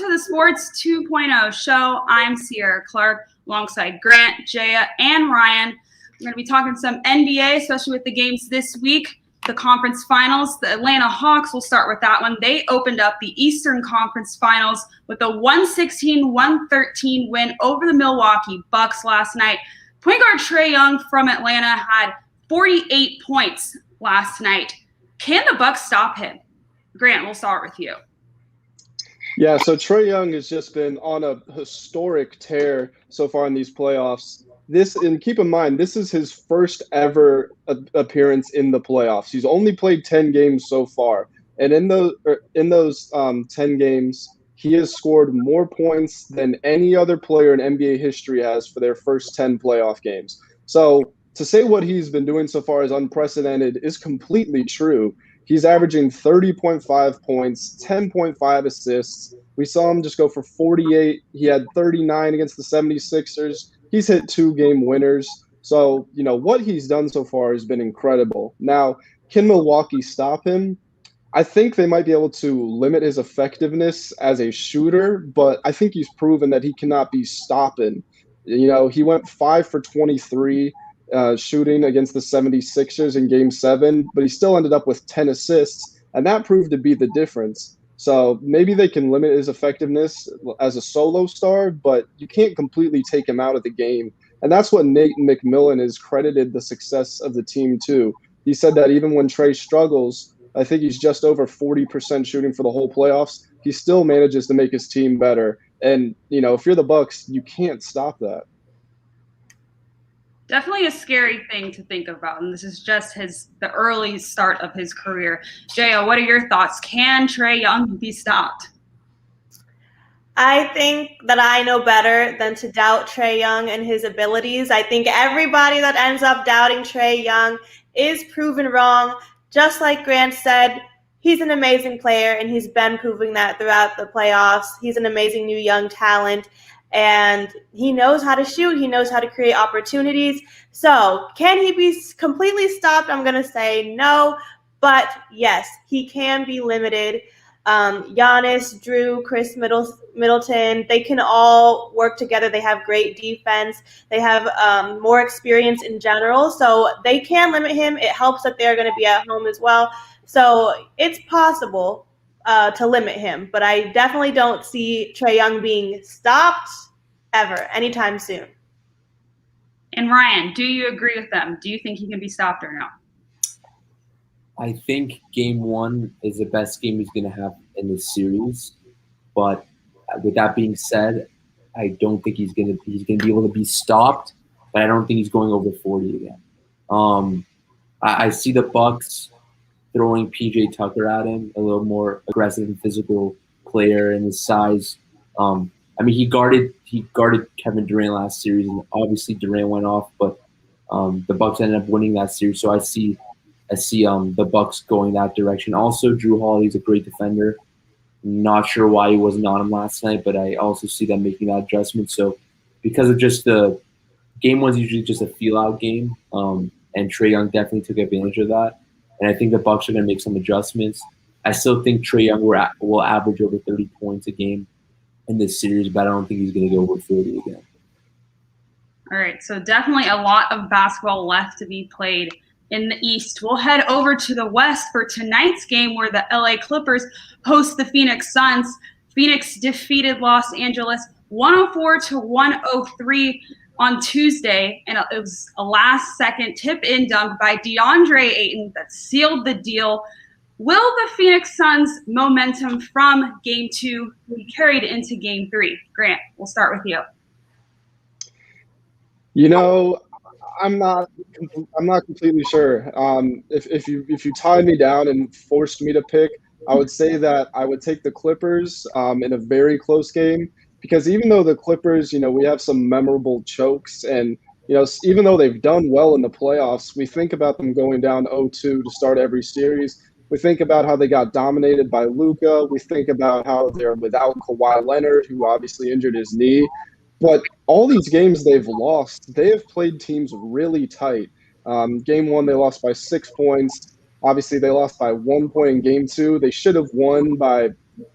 to the Sports 2.0 show. I'm Cierra Clark alongside Grant, Jaya, and Ryan. We're going to be talking some NBA, especially with the games this week. The conference finals, the Atlanta Hawks, we'll start with that one. They opened up the Eastern Conference Finals with a 116-113 win over the Milwaukee Bucks last night. Point guard Trae Young from Atlanta had 48 points last night. Can the Bucks stop him? Grant, we'll start with you. Yeah, so Trae Young has just been on a historic tear so far in these playoffs. And keep in mind, this is his first ever appearance in the playoffs. He's only played 10 games so far, and in those 10 games, he has scored more points than any other player in NBA history has for their first 10 playoff games. So to say what he's been doing so far is unprecedented is completely true. He's averaging 30.5 points, 10.5 assists. We saw him just go for 48. He had 39 against the 76ers. He's hit 2 game winners. So, what he's done so far has been incredible. Now, can Milwaukee stop him? I think they might be able to limit his effectiveness as a shooter, but I think he's proven that he cannot be stopping. He went 5 for 23 shooting against the 76ers in Game 7, but he still ended up with 10 assists, and that proved to be the difference. So maybe they can limit his effectiveness as a solo star, but you can't completely take him out of the game. And that's what Nate McMillan has credited the success of the team to. He said that even when Trae struggles, I think he's just over 40% shooting for the whole playoffs, he still manages to make his team better. And, if you're the Bucks, you can't stop that. Definitely a scary thing to think about, and this is just the early start of his career. Jaya, what are your thoughts? Can Trae Young be stopped? I think that I know better than to doubt Trae Young and his abilities. I think everybody that ends up doubting Trae Young is proven wrong. Just like Grant said, he's an amazing player, and he's been proving that throughout the playoffs. He's an amazing new young talent. And he knows how to shoot. He knows how to create opportunities. So can he be completely stopped? I'm going to say no. But yes, he can be limited. Giannis, Drew, Chris Middleton, they can all work together. They have great defense. They have more experience in general. So they can limit him. It helps that they're going to be at home as well. So it's possible to limit him, but I definitely don't see Trae Young being stopped ever anytime soon. And Ryan, do you agree with them? Do you think he can be stopped or no? I think Game 1 is the best game he's going to have in this series, but with that being said, I don't think he's going to be able to be stopped, but I don't think he's going over 40 again. I see the Bucks throwing PJ Tucker at him, a little more aggressive and physical player, and his size. He guarded Kevin Durant last series, and obviously Durant went off, but the Bucks ended up winning that series. So I see the Bucks going that direction. Also, Drew Holiday's a great defender. Not sure why he wasn't on him last night, but I also see them making that adjustment. So because of just the Game 1's usually just a feel-out game, and Trae Young definitely took advantage of that. And I think the Bucks are going to make some adjustments. I still think Trae Young will average over 30 points a game in this series, but I don't think he's going to go over 40 again. All right, so definitely a lot of basketball left to be played in the East. We'll head over to the West for tonight's game where the LA Clippers host the Phoenix Suns. Phoenix defeated Los Angeles 104-103 on Tuesday, and it was a last-second tip-in dunk by DeAndre Ayton that sealed the deal. Will the Phoenix Suns' momentum from Game 2 be carried into Game 3? Grant, we'll start with you. I'm not completely sure. If you tied me down and forced me to pick, I would say that I would take the Clippers in a very close game, because even though the Clippers, we have some memorable chokes, and even though they've done well in the playoffs, we think about them going down 0-2 to start every series. We think about how they got dominated by Luka. We think about how they're without Kawhi Leonard, who obviously injured his knee. But all these games they've lost, they have played teams really tight. Game 1, they lost by 6 points. Obviously, they lost by 1 point in Game 2. They should have won by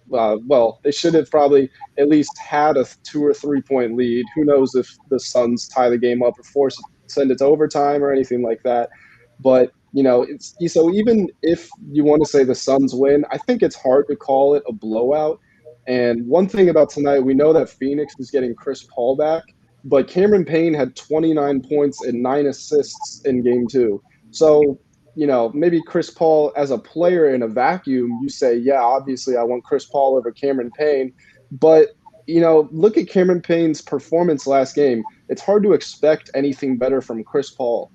well, they should have probably at least had a 2 or 3 point lead. Who knows if the Suns tie the game up or send it to overtime or anything like that. But, so even if you want to say the Suns win, I think it's hard to call it a blowout. And one thing about tonight, we know that Phoenix is getting Chris Paul back, but Cameron Payne had 29 points and 9 assists in game 2. So, maybe Chris Paul as a player in a vacuum, you say, yeah, obviously I want Chris Paul over Cameron Payne. But, look at Cameron Payne's performance last game. It's hard to expect anything better from Chris Paul.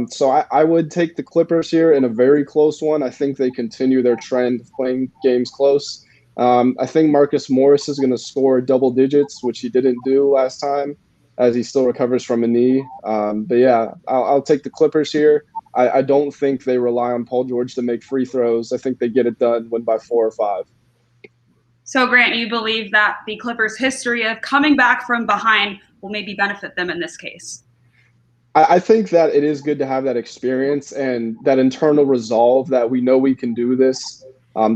So I would take the Clippers here in a very close one. I think they continue their trend of playing games close. I think Marcus Morris is going to score double digits, which he didn't do last time, as he still recovers from a knee. But yeah, I'll take the Clippers here. I don't think they rely on Paul George to make free throws. I think they get it done, win by 4 or 5. So, Grant, you believe that the Clippers' history of coming back from behind will maybe benefit them in this case? I think that it is good to have that experience and that internal resolve that we know we can do this.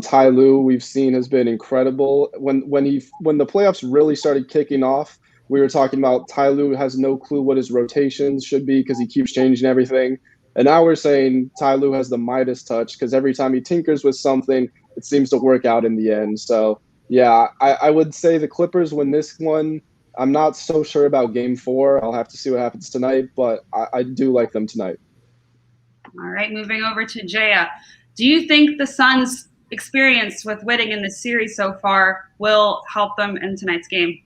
Ty Lue, we've seen, has been incredible. When the playoffs really started kicking off, we were talking about Ty Lue has no clue what his rotations should be because he keeps changing everything. And now we're saying Ty Lue has the Midas touch because every time he tinkers with something, it seems to work out in the end. So, yeah, I would say the Clippers win this one. I'm not so sure about game 4. I'll have to see what happens tonight, but I do like them tonight. All right, moving over to Jaya. Do you think the Suns' experience with winning in this series so far will help them in tonight's game?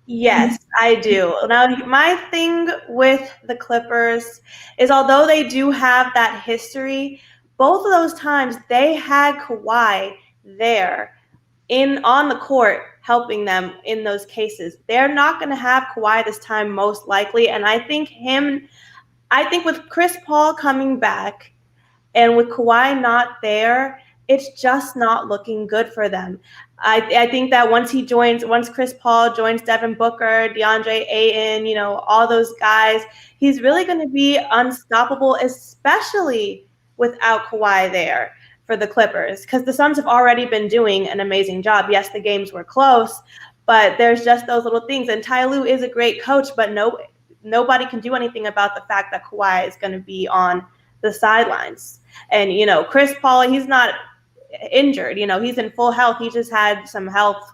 Yes, I do. Now, my thing with the Clippers is although they do have that history, both of those times they had Kawhi there on the court helping them in those cases. They're not going to have Kawhi this time most likely, and I think with Chris Paul coming back and with Kawhi not there, it's just not looking good for them. I think that once Chris Paul joins Devin Booker, DeAndre Ayton, all those guys, he's really going to be unstoppable, especially without Kawhi there for the Clippers, because the Suns have already been doing an amazing job. Yes, the games were close, but there's just those little things. And Ty Lue is a great coach, but nobody can do anything about the fact that Kawhi is going to be on the sidelines. And, Chris Paul, he's not injured. He's in full health. He just had some health,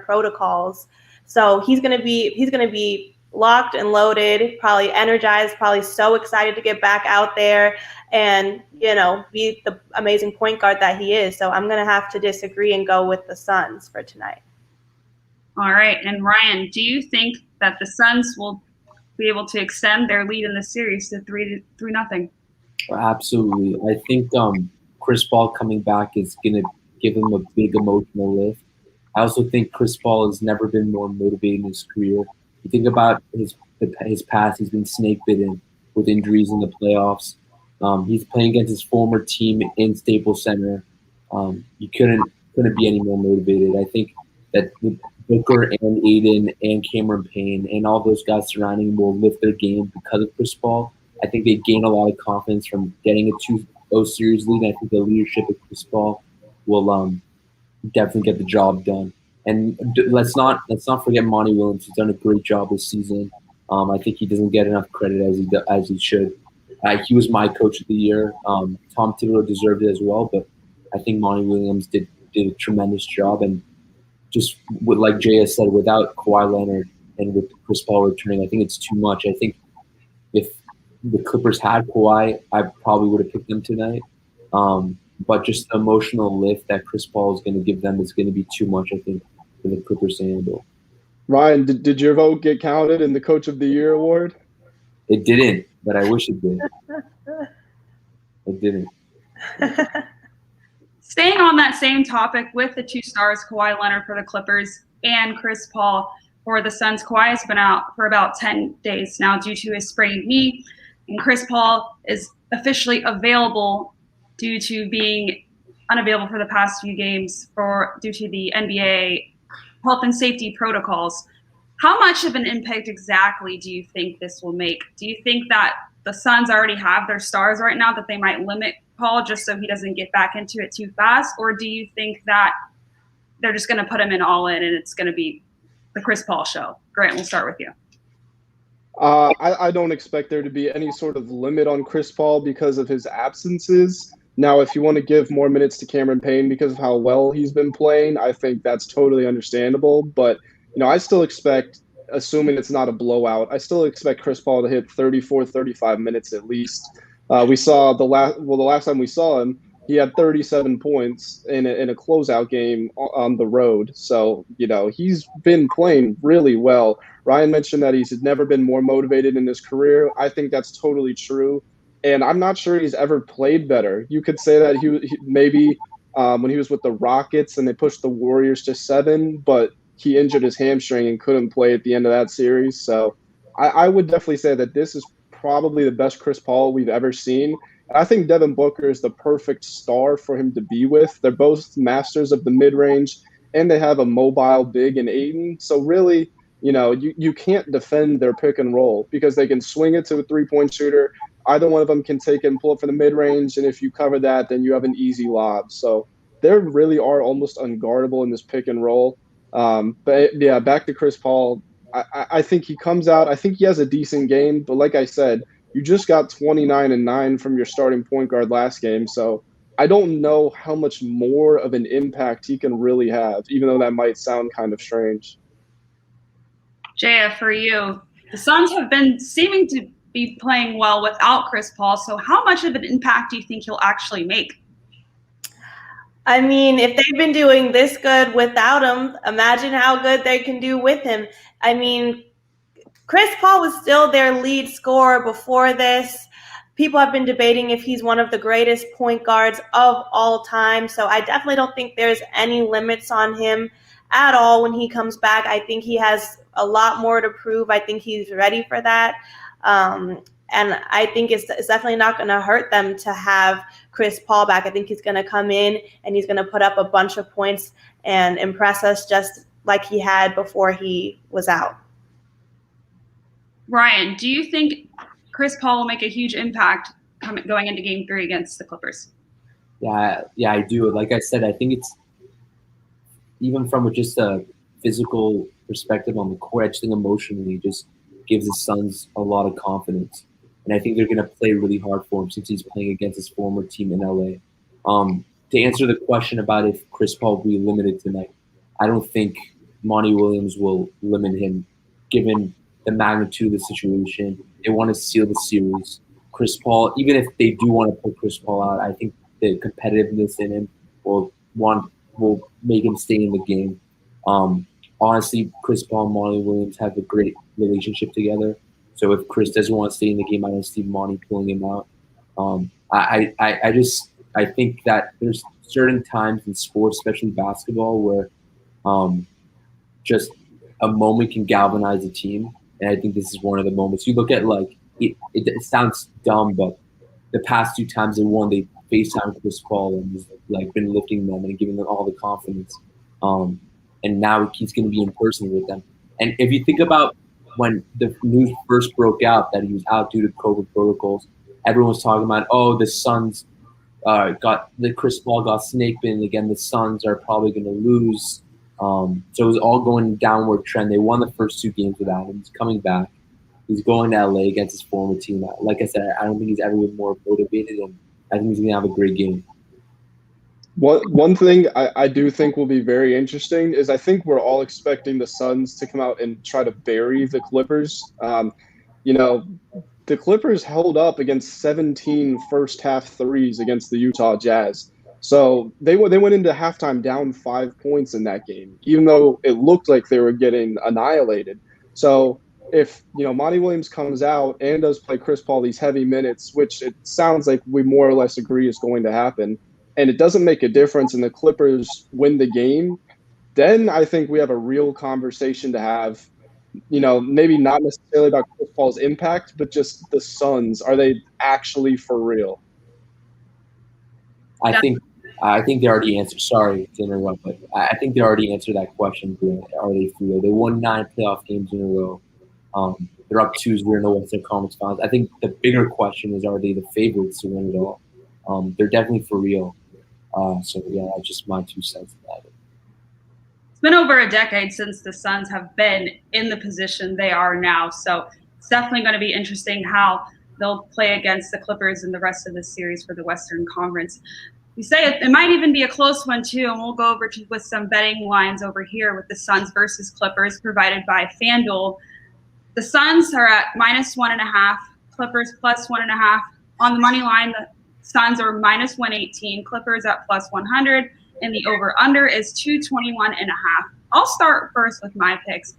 protocols. So he's going to be locked and loaded, probably energized, probably so excited to get back out there and, be the amazing point guard that he is. So I'm going to have to disagree and go with the Suns for tonight. All right. And Ryan, do you think that the Suns will be able to extend their lead in the series to 3-0? Absolutely. I think Chris Paul coming back is going to give him a big emotional lift. I also think Chris Paul has never been more motivated in his career. You think about his past, he's been snake bitten with injuries in the playoffs. He's playing against his former team in Staples Center. You couldn't be any more motivated. I think that Booker and Aiden and Cameron Payne and all those guys surrounding him will lift their game because of Chris Paul. I think they gain a lot of confidence from getting a 2-0 series lead. I think the leadership of Chris Paul will definitely get the job done. And let's not forget Monty Williams. He's done a great job this season. I think he doesn't get enough credit as he should. He was my coach of the year. Tom Thibodeau deserved it as well, but I think Monty Williams did a tremendous job. And just like Jaya said, without Kawhi Leonard and with Chris Paul returning, I think it's too much. I think if the Clippers had Kawhi, I probably would have picked them tonight. But just the emotional lift that Chris Paul is going to give them is going to be too much, I think, for the Clippers to handle. Ryan, did your vote get counted in the Coach of the Year award? It didn't, but I wish it did. It didn't. Staying on that same topic with the two stars, Kawhi Leonard for the Clippers and Chris Paul for the Suns. Kawhi has been out for about 10 days now due to his sprained knee, and Chris Paul is officially available due to being unavailable for the past few games due to the NBA health and safety protocols. How much of an impact exactly do you think this will make? Do you think that the Suns already have their stars right now that they might limit Paul just so he doesn't get back into it too fast? Or do you think that they're just going to put him in all in and it's going to be the Chris Paul show? Grant, we'll start with you. I don't expect there to be any sort of limit on Chris Paul because of his absences. Now, if you want to give more minutes to Cameron Payne because of how well he's been playing, I think that's totally understandable. But, I still expect, assuming it's not a blowout, I still expect Chris Paul to hit 34, 35 minutes at least. We saw the last time we saw him, he had 37 points in a closeout game on the road. So, he's been playing really well. Ryan mentioned that he's never been more motivated in his career. I think that's totally true. And I'm not sure he's ever played better. You could say that he maybe when he was with the Rockets and they pushed the Warriors to 7, but he injured his hamstring and couldn't play at the end of that series. So I would definitely say that this is probably the best Chris Paul we've ever seen. And I think Devin Booker is the perfect star for him to be with. They're both masters of the mid-range, and they have a mobile big in Ayton. So really, you can't defend their pick and roll because they can swing it to a three-point shooter. Either one of them can take it and pull it for the mid-range, and if you cover that, then you have an easy lob. So they really are almost unguardable in this pick and roll. But, yeah, back to Chris Paul. I think he comes out. I think he has a decent game. But like I said, you just got 29 and 9 from your starting point guard last game. So I don't know how much more of an impact he can really have, even though that might sound kind of strange. Jaya, for you, the Suns have been seeming to be playing well without Chris Paul. So how much of an impact do you think he'll actually make? I mean, if they've been doing this good without him, imagine how good they can do with him. I mean, Chris Paul was still their lead scorer before this. People have been debating if he's one of the greatest point guards of all time. So I definitely don't think there's any limits on him at all when he comes back. I think he has a lot more to prove. I think he's ready for that. And I think it's definitely not going to hurt them to have Chris Paul back. I think he's going to come in and he's going to put up a bunch of points and impress us just like he had before he was out. Ryan, do you think Chris Paul will make a huge impact going into Game 3 against the Clippers? Yeah, I do. Like I said, I think it's even from just a physical perspective on the court, I just think emotionally just gives the Suns a lot of confidence. And I think they're going to play really hard for him since he's playing against his former team in LA. To answer the question about if Chris Paul will be limited tonight, I don't think Monty Williams will limit him given the magnitude of the situation. They want to seal the series. Chris Paul, even if they do want to put Chris Paul out, I think the competitiveness in him will make him stay in the game. Honestly, Chris Paul and Monty Williams have a great relationship together. So if Chris doesn't want to stay in the game, I don't see Monty pulling him out. I think that there's certain times in sports, especially basketball, where just a moment can galvanize a team. And I think this is one of the moments. You look at it sounds dumb, but the past 2 times they won, they FaceTimed Chris Paul and has been lifting them and giving them all the confidence. And now he's going to be in person with them. And if you think about when the news first broke out that he was out due to COVID protocols, everyone was talking about, the Suns Chris Paul got snake bitten again. The Suns are probably going to lose. So it was all going downward trend. They won the first 2 games without him. He's coming back. He's going to LA against his former team. Like I said, I don't think he's ever been more motivated, and I think he's going to have a great game. One thing I do think will be very interesting is I think we're all expecting the Suns to come out and try to bury the Clippers. The Clippers held up against 17 first-half threes against the Utah Jazz. So they went into halftime down 5 points in that game, even though it looked like they were getting annihilated. So if Monty Williams comes out and does play Chris Paul these heavy minutes, which it sounds like we more or less agree is going to happen, and it doesn't make a difference and the Clippers win the game, then I think we have a real conversation to have, maybe not necessarily about Chris Paul's impact, but just the Suns. Are they actually for real? I think they already answered. Sorry to interrupt, but I think they already answered that question. Are they for real? They won 9 playoff games in a row. They're up 2-0 in the Western Conference Finals. I think the bigger question is, are they the favorites to win it all? they're definitely for real. So yeah, that's just my 2 cents about it. It's been over a decade since the Suns have been in the position they are now. So it's definitely going to be interesting how they'll play against the Clippers in the rest of the series for the Western Conference. We say it might even be a close one too, and we'll go over with some betting lines over here with the Suns versus Clippers provided by FanDuel. The Suns are at -1.5, Clippers +1.5. On the money line, the Suns are -118, Clippers at +100, and the over/under is 221.5. I'll start first with my picks.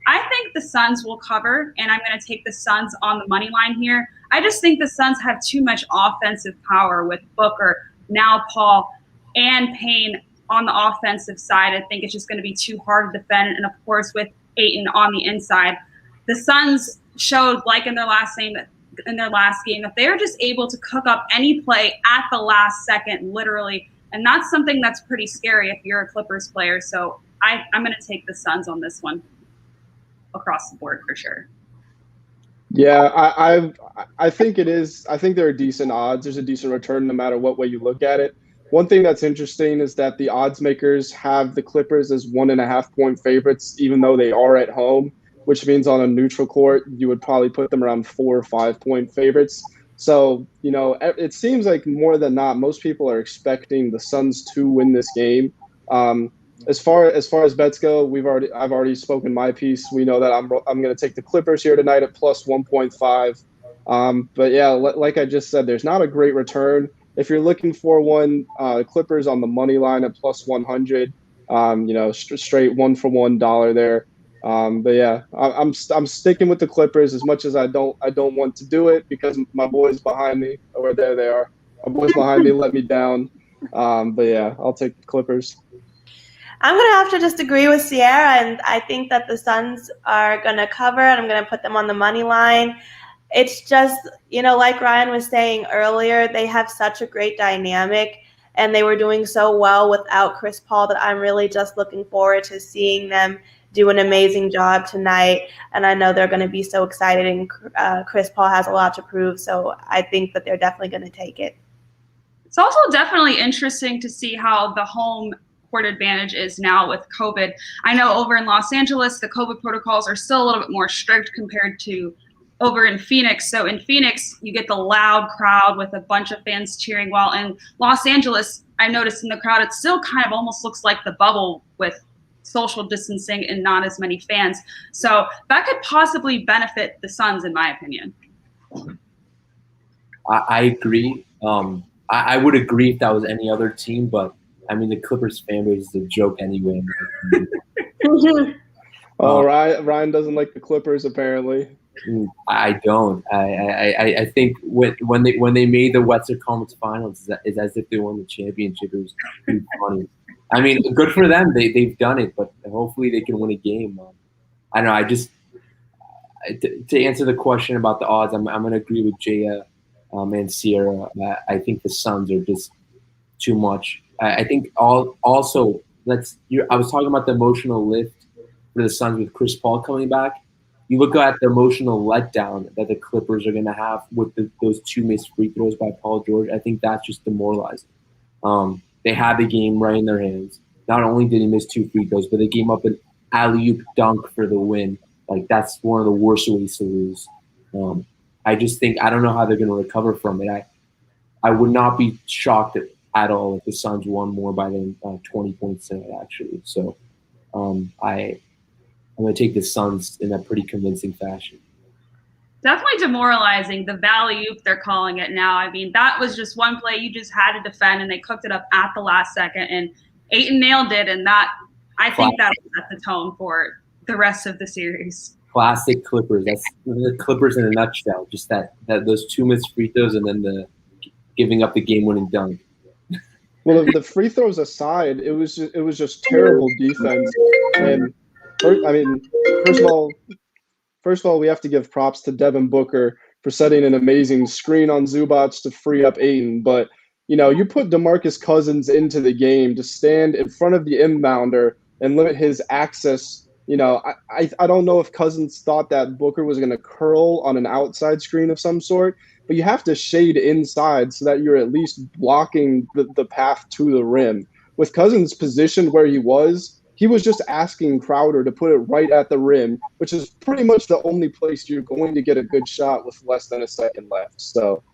I think the Suns will cover, and I'm going to take the Suns on the money line here. I just think the Suns have too much offensive power with Booker, now Paul, and Payne on the offensive side. I think it's just going to be too hard to defend, and of course with Ayton on the inside. The Suns showed, like in their last game, that they are just able to cook up any play at the last second, literally, and that's something that's pretty scary if you're a Clippers player. So I'm going to take the Suns on this one across the board for sure. Yeah, I think it is. I think there are decent odds. There's a decent return no matter what way you look at it. One thing that's interesting is that the odds makers have the Clippers as 1.5-point favorites, even though they are at home, which means on a neutral court, you would probably put them around 4 or 5-point favorites. So, it seems like more than not, most people are expecting the Suns to win this game. As far as bets go, I've already spoken my piece. We know that I'm going to take the Clippers here tonight at +1.5. But yeah, like I just said, there's not a great return. If you're looking for one, Clippers on the money line at +100. Straight $1-for-$1 dollar there. But yeah, I'm sticking with the Clippers as much as I don't want to do it because my boys behind me, or there they are. My boys behind me let me down. But yeah, I'll take the Clippers. I'm going to have to just agree with Cierra, and I think that the Suns are going to cover, and I'm going to put them on the money line. It's just, like Ryan was saying earlier, they have such a great dynamic, and they were doing so well without Chris Paul that I'm really just looking forward to seeing them do an amazing job tonight. And I know they're going to be so excited, and Chris Paul has a lot to prove, so I think that they're definitely going to take it. It's also definitely interesting to see how the home court advantage is now with COVID. I know over in Los Angeles, the COVID protocols are still a little bit more strict compared to over in Phoenix. So in Phoenix, you get the loud crowd with a bunch of fans cheering, while in Los Angeles, I noticed in the crowd, it still kind of almost looks like the bubble with social distancing and not as many fans. So that could possibly benefit the Suns, in my opinion. I agree. I would agree if that was any other team, but I mean, the Clippers fan base is a joke anyway. Oh, Ryan doesn't like the Clippers, apparently. I don't. I think when they made the Western Conference Finals, it's as if they won the championship. It was pretty funny. I mean, good for them. They've done it, but hopefully they can win a game. I don't know. I just to answer the question about the odds, I'm going to agree with Jaya and Cierra. I think the Suns are just too much. I think I was talking about the emotional lift for the Suns with Chris Paul coming back. You look at the emotional letdown that the Clippers are going to have with those 2 missed free throws by Paul George. I think that's just demoralizing. They had the game right in their hands. Not only did he miss 2 free throws, but they gave up an alley-oop dunk for the win. Like, that's one of the worst ways to lose. I just think I don't know how they're going to recover from it. I would not be shocked at all if the Suns won more by than 20 points tonight, actually. So I'm going to take the Suns in a pretty convincing fashion. Definitely demoralizing, the alley-oop they're calling it now. I mean, that was just one play you just had to defend, and they cooked it up at the last second, and Ayton nailed it, and I think that set the tone for the rest of the series. Classic Clippers. That's the Clippers in a nutshell. Just that those 2 missed free throws and then the giving up the game-winning dunk. Well, the free throws aside, it was just terrible defense. And first of all, we have to give props to Devin Booker for setting an amazing screen on Zubac to free up Ayton. But you put DeMarcus Cousins into the game to stand in front of the inbounder and limit his access. I don't know if Cousins thought that Booker was going to curl on an outside screen of some sort, but you have to shade inside so that you're at least blocking the path to the rim. With Cousins positioned where he was just asking Crowder to put it right at the rim, which is pretty much the only place you're going to get a good shot with less than a second left. So,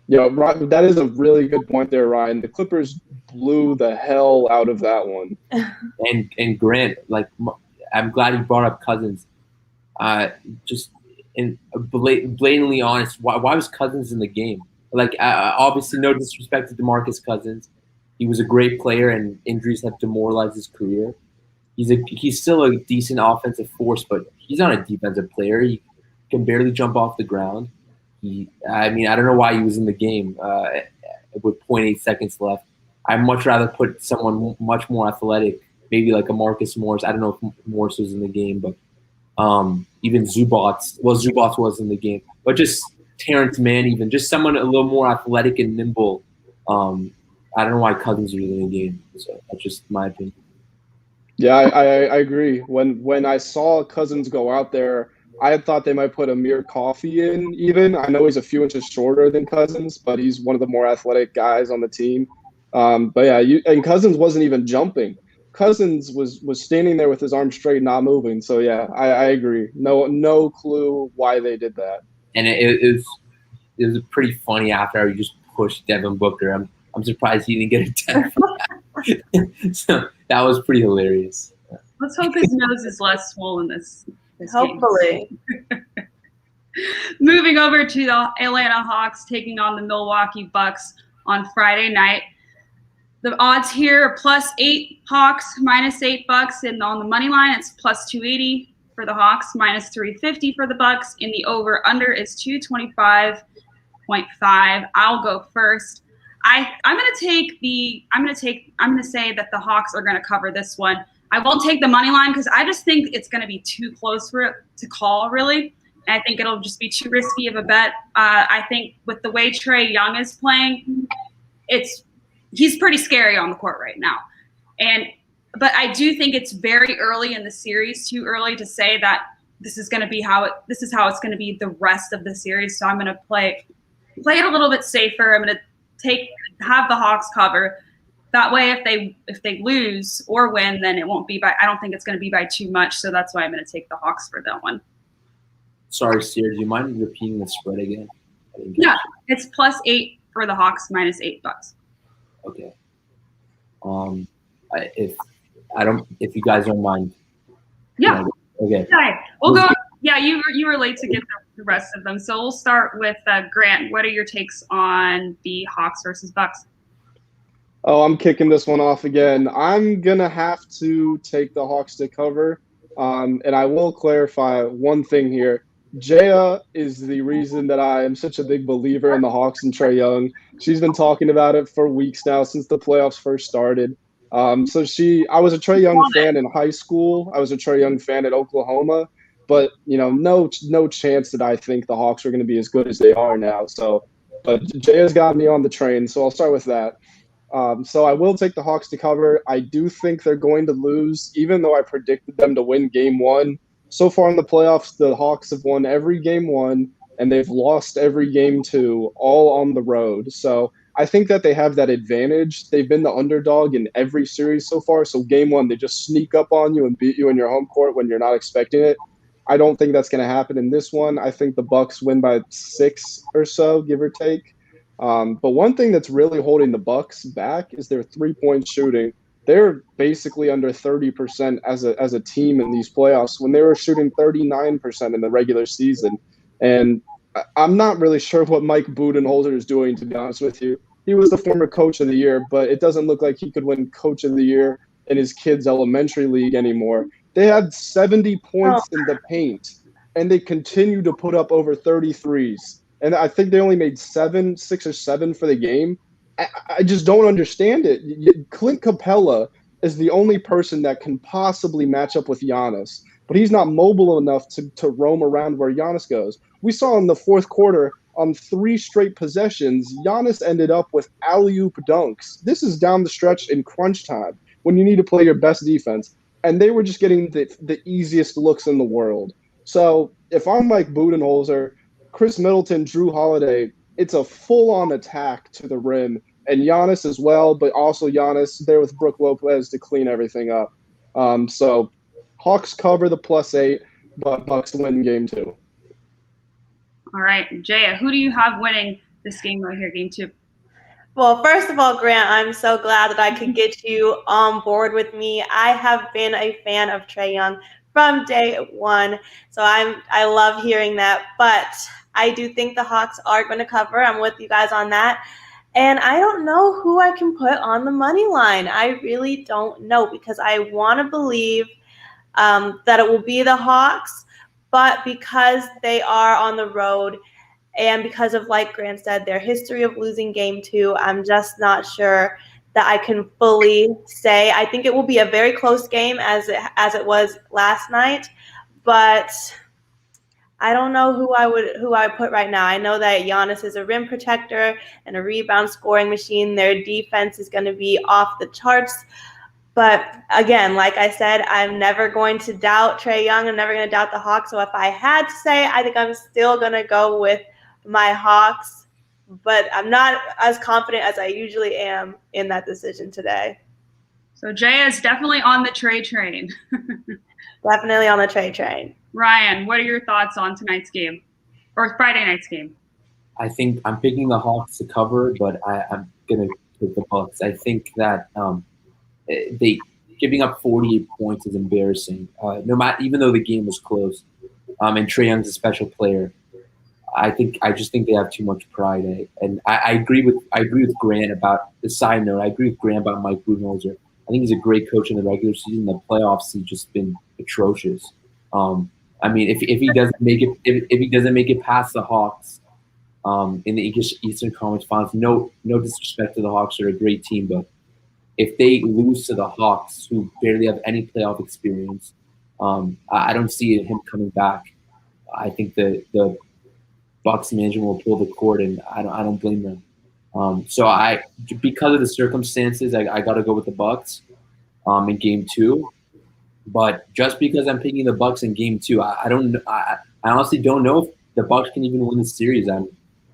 that is a really good point there, Ryan. The Clippers blew the hell out of that one. And Grant, I'm glad you brought up Cousins. Just blatantly honest, why was Cousins in the game? Obviously, no disrespect to DeMarcus Cousins. He was a great player, and injuries have demoralized his career. He's still a decent offensive force, but he's not a defensive player. He can barely jump off the ground. I don't know why he was in the game with 0.8 seconds left. I'd much rather put someone much more athletic, maybe like a Marcus Morris. I don't know if Morris was in the game, but even Zubats. Well, Zubats was in the game, but just Terrence Mann, even just someone a little more athletic and nimble. I don't know why Cousins was in the game. So that's just my opinion. Yeah, I agree. When I saw Cousins go out there, I had thought they might put Amir Coffey in even. I know he's a few inches shorter than Cousins, but he's one of the more athletic guys on the team. But yeah, and Cousins wasn't even jumping. Cousins was standing there with his arms straight, not moving. So yeah, I agree. No clue why they did that. And it was pretty funny after he just pushed Devin Booker. I'm surprised he didn't get a 10 for that. So that was pretty hilarious. Let's hope his nose is less swollen this Hopefully. game. Moving over to the Atlanta Hawks taking on the Milwaukee Bucks on Friday night. The odds here are +8 Hawks, -8 Bucks, and on the money line it's +280 for the Hawks, -350 for the Bucks. And the over/under is 225.5. I'll go first. I'm gonna say that the Hawks are gonna cover this one. I won't take the money line because I just think it's gonna be too close for it to call, really. And I think it'll just be too risky of a bet. I think with the way Trae Young is playing, he's pretty scary on the court right now. But I do think it's very early in the series, too early to say that this is how it's going to be the rest of the series. So I'm going to play it a little bit safer. I'm going to have the Hawks cover. That way, if they lose or win, then it won't be by. I don't think it's going to be by too much. So that's why I'm going to take the Hawks for that one. Sorry, Cierra, do you mind repeating the spread again? Yeah, it's +8 for the Hawks, -8 Bucks. Okay. If you guys don't mind. Yeah. Okay. Okay. We'll go. Yeah, you were late to get the rest of them, so we'll start with Grant. What are your takes on the Hawks versus Bucks? Oh, I'm kicking this one off again. I'm gonna have to take the Hawks to cover, and I will clarify one thing here. Jaya is the reason that I am such a big believer in the Hawks and Trae Young. She's been talking about it for weeks now since the playoffs first started. I was a Trae Young fan in high school. I was a Trae Young fan at Oklahoma, but no chance that I think the Hawks are going to be as good as they are now. But Jaya's got me on the train, so I'll start with that. So I will take the Hawks to cover. I do think they're going to lose, even though I predicted them to win game one. So far in the playoffs, the Hawks have won every game one, and they've lost every game two, all on the road. So I think that they have that advantage. They've been the underdog in every series so far. So game one, they just sneak up on you and beat you in your home court when you're not expecting it. I don't think that's going to happen in this one. I think the Bucks win by 6 or so, give or take. But one thing that's really holding the Bucks back is their three-point shooting. They're basically under 30% as a team in these playoffs when they were shooting 39% in the regular season. And I'm not really sure what Mike Budenholzer is doing, to be honest with you. He was the former coach of the year, but it doesn't look like he could win coach of the year in his kids' elementary league anymore. They had 70 points in the paint, and they continue to put up over 33s. And I think they only made 6 or 7 for the game. I just don't understand it. Clint Capella is the only person that can possibly match up with Giannis, but he's not mobile enough to roam around where Giannis goes. We saw in the fourth quarter on 3 straight possessions, Giannis ended up with alley-oop dunks. This is down the stretch in crunch time when you need to play your best defense, and they were just getting the easiest looks in the world. So if I'm Mike Budenholzer, Chris Middleton, Drew Holiday, it's a full-on attack to the rim. And Giannis as well, but also Giannis there with Brook Lopez to clean everything up. So Hawks cover the +8, but Bucks win game 2. All right, Jaya, who do you have winning this game right here, game 2? Well, first of all, Grant, I'm so glad that I could get you on board with me. I have been a fan of Trae Young from day one, so I love hearing that. But I do think the Hawks are going to cover. I'm with you guys on that. And I don't know who I can put on the money line. I really don't know because I want to believe that it will be the Hawks, but because they are on the road, and because of, like Grant said, their history of losing game 2, I'm just not sure that I can fully say. I think it will be a very close game as it was last night, but I don't know who I put right now. I know that Giannis is a rim protector and a rebound scoring machine. Their defense is going to be off the charts. But again, like I said, I'm never going to doubt Trae Young. I'm never going to doubt the Hawks. So if I had to say, I think I'm still going to go with my Hawks, but I'm not as confident as I usually am in that decision today. So Jaya is definitely on the Trae train. Definitely on the Trae train. Ryan, what are your thoughts on tonight's game or Friday night's game? I think I'm picking the Hawks to cover, but I'm going to pick the Bucks. I think that they giving up 48 points is embarrassing. No matter, even though the game was close, and Trae Young's a special player, I just think they have too much pride. And I agree with Grant about the side note. I agree with Grant about Mike Budenholzer. I think he's a great coach in the regular season. The playoffs, he's just been atrocious. I mean, if he doesn't make it, if he doesn't make it past the Hawks in the Eastern Conference Finals, no disrespect to the Hawks, they're a great team, but if they lose to the Hawks, who barely have any playoff experience, I don't see him coming back. I think the Bucks management will pull the cord, and I don't blame them. So because of the circumstances, I got to go with the Bucks in game 2. But just because I'm picking the Bucks in game 2, I honestly don't know if the Bucks can even win the series. I'm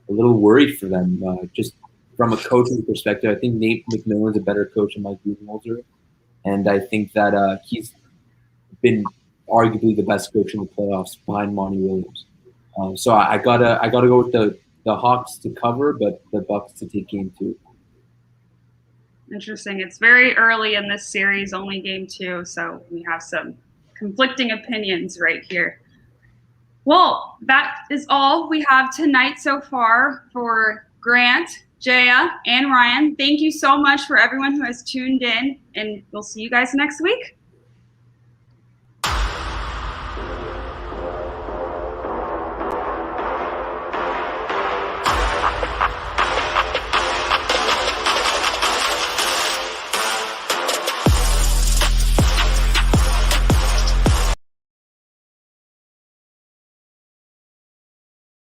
a little worried for them. Just from a coaching perspective, I think Nate McMillan's a better coach than Mike Budenholzer, and I think that he's been arguably the best coach in the playoffs behind Monty Williams. So I gotta go with the Hawks to cover, but the Bucks to take game 2. Interesting. It's very early in this series, only game 2, so we have some conflicting opinions right here. Well, that is all we have tonight so far for Grant, Jaya, and Ryan. Thank you so much for everyone who has tuned in, and we'll see you guys next week.